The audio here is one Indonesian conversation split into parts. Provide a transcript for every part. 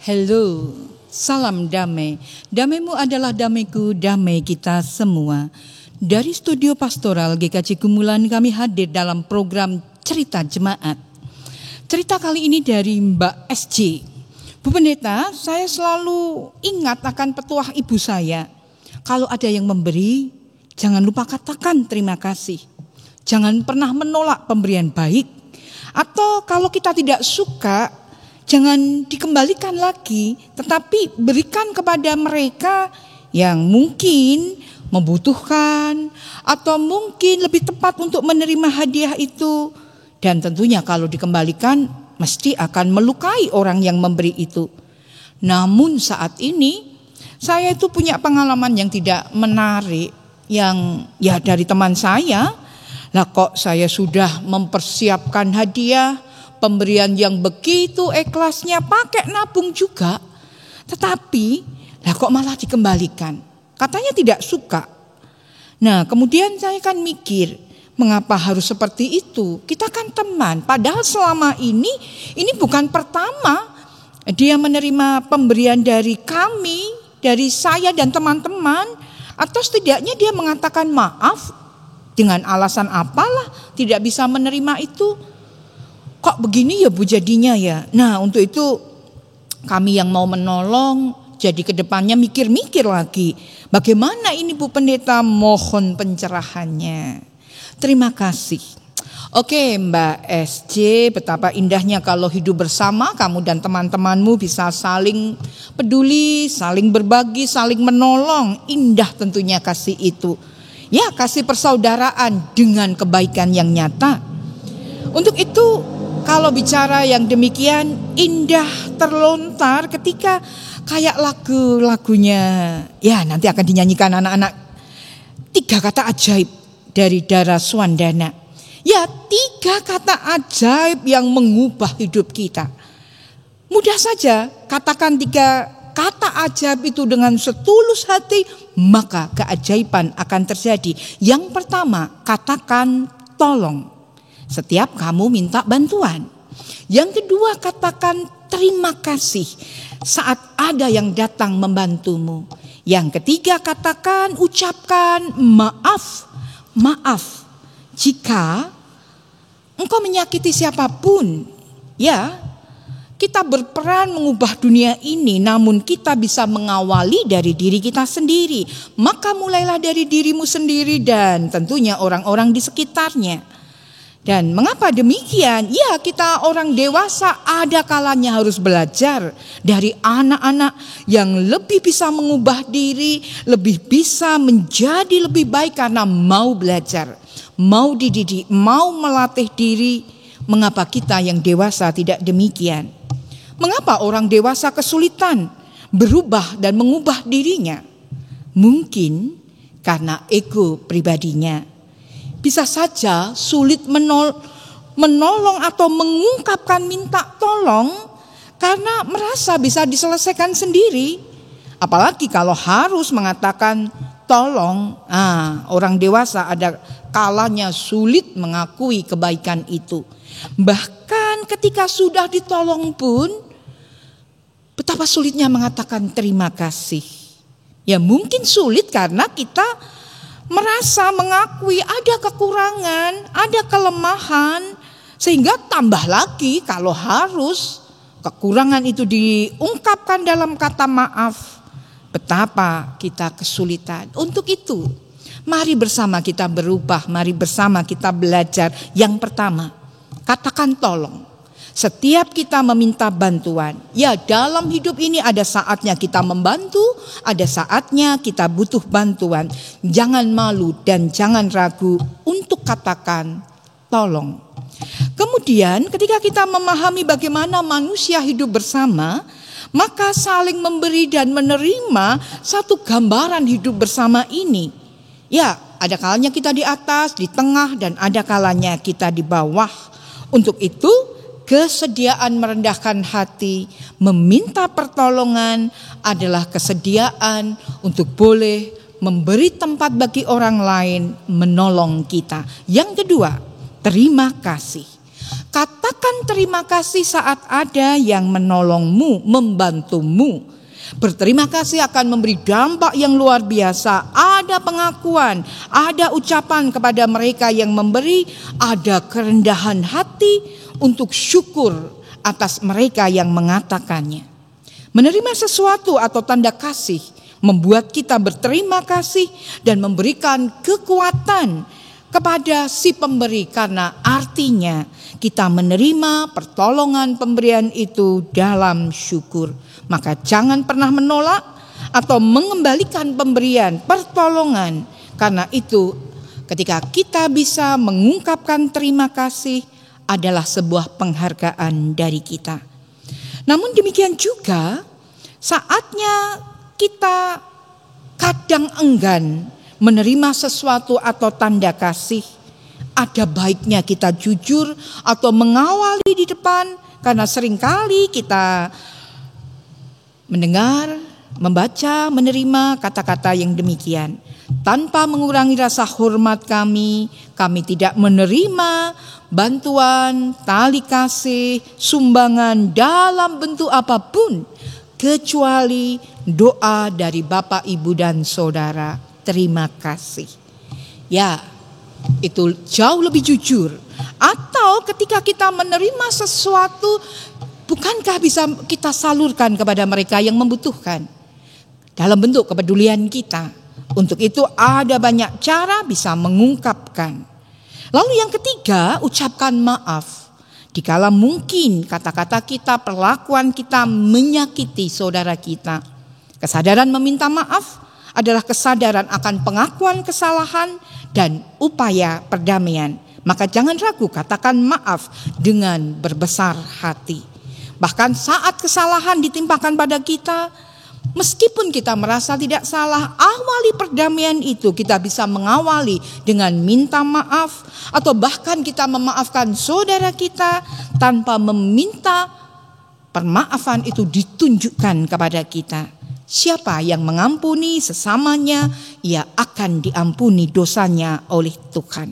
Hello, salam damai. Damaimu adalah damaiku, damai kita semua. Dari studio pastoral GKJ Gumulan kami hadir dalam program Cerita Jemaat. Cerita kali ini dari Mbak SJ. Bu Pendeta, saya selalu ingat akan petuah ibu saya. Kalau ada yang memberi, jangan lupa katakan terima kasih. Jangan pernah menolak pemberian baik. Atau kalau kita tidak suka, jangan dikembalikan lagi, tetapi berikan kepada mereka yang mungkin membutuhkan atau mungkin lebih tepat untuk menerima hadiah itu. Dan tentunya kalau dikembalikan mesti akan melukai orang yang memberi itu. Namun saat ini saya itu punya pengalaman yang tidak menarik, yang dari teman saya. Lah kok saya sudah mempersiapkan hadiah, pemberian yang begitu ikhlasnya, pakai nabung juga. Tetapi lah kok malah dikembalikan. Katanya tidak suka. Nah kemudian saya kan mikir, mengapa harus seperti itu? Kita kan teman. Padahal selama ini bukan pertama dia menerima pemberian dari kami, dari saya dan teman-teman. Atau setidaknya dia mengatakan maaf dengan alasan apalah tidak bisa menerima itu. Kok begini ya Bu jadinya ya. Nah untuk itu kami yang mau menolong jadi kedepannya mikir-mikir lagi. Bagaimana ini Bu Pendeta, mohon pencerahannya. Terima kasih. Oke Mbak SJ, betapa indahnya kalau hidup bersama kamu dan teman-temanmu bisa saling peduli, saling berbagi, saling menolong. Indah tentunya kasih itu. Ya kasih persaudaraan dengan kebaikan yang nyata. Untuk itu kalau bicara yang demikian indah terlontar ketika kayak lagunya ya nanti akan dinyanyikan anak-anak, 3 kata ajaib dari Dara Swandana. Ya 3 kata ajaib yang mengubah hidup kita. Mudah saja katakan 3 kata ajaib itu dengan setulus hati, maka keajaiban akan terjadi. Yang pertama, katakan tolong setiap kamu minta bantuan. Yang kedua, katakan terima kasih saat ada yang datang membantumu. Yang ketiga, ucapkan maaf jika engkau menyakiti siapapun. Ya, kita berperan mengubah dunia ini, namun kita bisa mengawali dari diri kita sendiri. Maka mulailah dari dirimu sendiri dan tentunya orang-orang di sekitarnya. Dan mengapa demikian? Ya kita orang dewasa ada kalanya harus belajar dari anak-anak yang lebih bisa mengubah diri, lebih bisa menjadi lebih baik karena mau belajar, mau dididik, mau melatih diri. Mengapa kita yang dewasa tidak demikian? Mengapa orang dewasa kesulitan berubah dan mengubah dirinya? Mungkin karena ego pribadinya. Bisa saja sulit menolong atau mengungkapkan minta tolong karena merasa bisa diselesaikan sendiri. Apalagi kalau harus mengatakan tolong. Orang dewasa ada kalanya sulit mengakui kebaikan itu. Bahkan ketika sudah ditolong pun betapa sulitnya mengatakan terima kasih. Ya mungkin sulit karena kita merasa mengakui ada kekurangan, ada kelemahan. Sehingga tambah lagi kalau harus kekurangan itu diungkapkan dalam kata maaf. Betapa kita kesulitan. Untuk itu mari bersama kita berubah, mari bersama kita belajar. Yang pertama, katakan tolong. Setiap kita meminta bantuan, ya dalam hidup ini ada saatnya kita membantu, ada saatnya kita butuh bantuan. Jangan malu dan jangan ragu untuk katakan tolong. Kemudian ketika kita memahami bagaimana manusia hidup bersama, maka saling memberi dan menerima satu gambaran hidup bersama ini. Ya ada kalanya kita di atas, di tengah dan ada kalanya kita di bawah. Untuk itu kesediaan merendahkan hati, meminta pertolongan adalah kesediaan untuk boleh memberi tempat bagi orang lain menolong kita. Yang kedua, terima kasih. Katakan terima kasih saat ada yang menolongmu, membantumu. Berterima kasih akan memberi dampak yang luar biasa. Ada pengakuan, ada ucapan kepada mereka yang memberi, ada kerendahan hati untuk syukur atas mereka yang mengatakannya. Menerima sesuatu atau tanda kasih membuat kita berterima kasih dan memberikan kekuatan kepada si pemberi, karena artinya kita menerima pertolongan pemberian itu dalam syukur. Maka jangan pernah menolak atau mengembalikan pemberian pertolongan, karena itu ketika kita bisa mengungkapkan terima kasih adalah sebuah penghargaan dari kita. Namun demikian juga saatnya kita kadang enggan menerima sesuatu atau tanda kasih, ada baiknya kita jujur atau mengawali di depan, karena seringkali kita mendengar, membaca, menerima kata-kata yang demikian. Tanpa mengurangi rasa hormat kami tidak menerima bantuan, tali kasih, sumbangan dalam bentuk apapun, kecuali doa dari Bapak, Ibu, dan Saudara. Terima kasih. Ya, itu jauh lebih jujur. Atau ketika kita menerima sesuatu, bukankah bisa kita salurkan kepada mereka yang membutuhkan dalam bentuk kepedulian kita? Untuk itu ada banyak cara bisa mengungkapkan. Lalu yang ketiga, ucapkan maaf. Dikala mungkin kata-kata kita, perlakuan kita menyakiti saudara kita. Kesadaran meminta maaf adalah kesadaran akan pengakuan kesalahan dan upaya perdamaian. Maka jangan ragu, katakan maaf dengan berbesar hati. Bahkan saat kesalahan ditimpakan pada kita, meskipun kita merasa tidak salah, awali perdamaian itu kita bisa mengawali dengan minta maaf, atau bahkan kita memaafkan saudara kita tanpa meminta permaafan itu ditunjukkan kepada kita. Siapa yang mengampuni sesamanya, ia akan diampuni dosanya oleh Tuhan.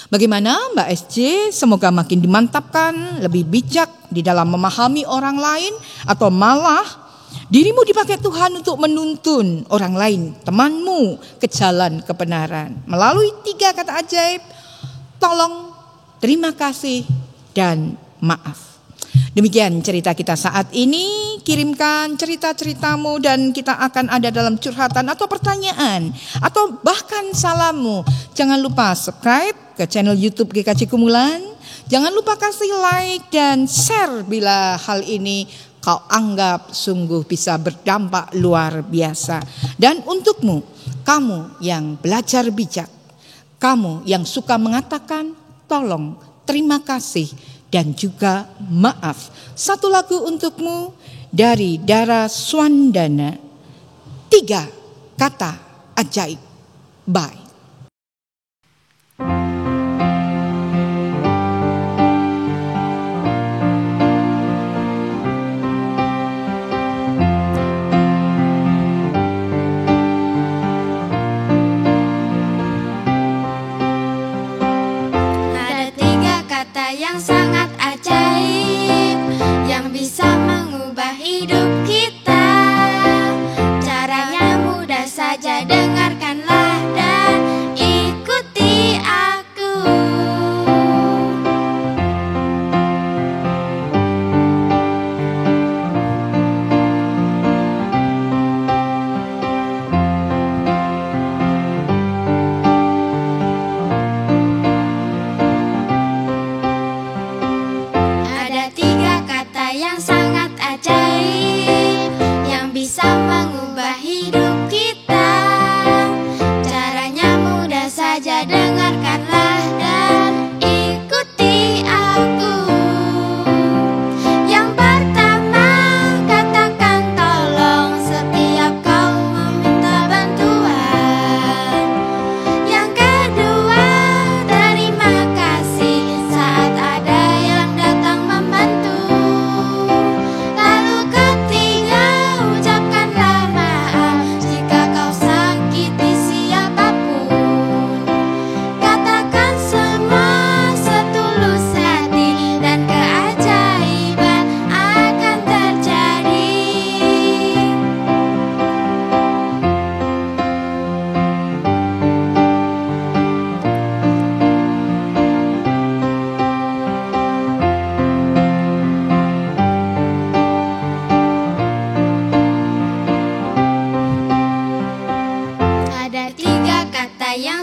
Bagaimana Mbak SJ? Semoga makin dimantapkan, lebih bijak di dalam memahami orang lain, atau malah dirimu dipakai Tuhan untuk menuntun orang lain, temanmu, ke jalan kebenaran. Melalui 3 kata ajaib, tolong, terima kasih, dan maaf. Demikian cerita kita saat ini. Kirimkan cerita-ceritamu dan kita akan ada dalam curhatan atau pertanyaan, atau bahkan salammu. Jangan lupa subscribe ke channel YouTube GKJ Kumulan. Jangan lupa kasih like dan share bila hal ini kau anggap sungguh bisa berdampak luar biasa. Dan untukmu, kamu yang belajar bijak, kamu yang suka mengatakan tolong, terima kasih, dan juga maaf. Satu lagu untukmu dari Dara Swandana, 3 kata ajaib. Bye. Yang sangat ajaib, yang bisa mengubah hidup kita. Caranya mudah saja, dengarkanlah dan ikuti aku. Yang sangat ajaib, yang bisa mengubah hidup kita. Caranya mudah saja, dengarkanlah dan ikuti aku. Yang pertama, katakan tolong setiap kau meminta bantuan. Yang kedua, terima kasih saat ada yang datang membantu. Katakan yang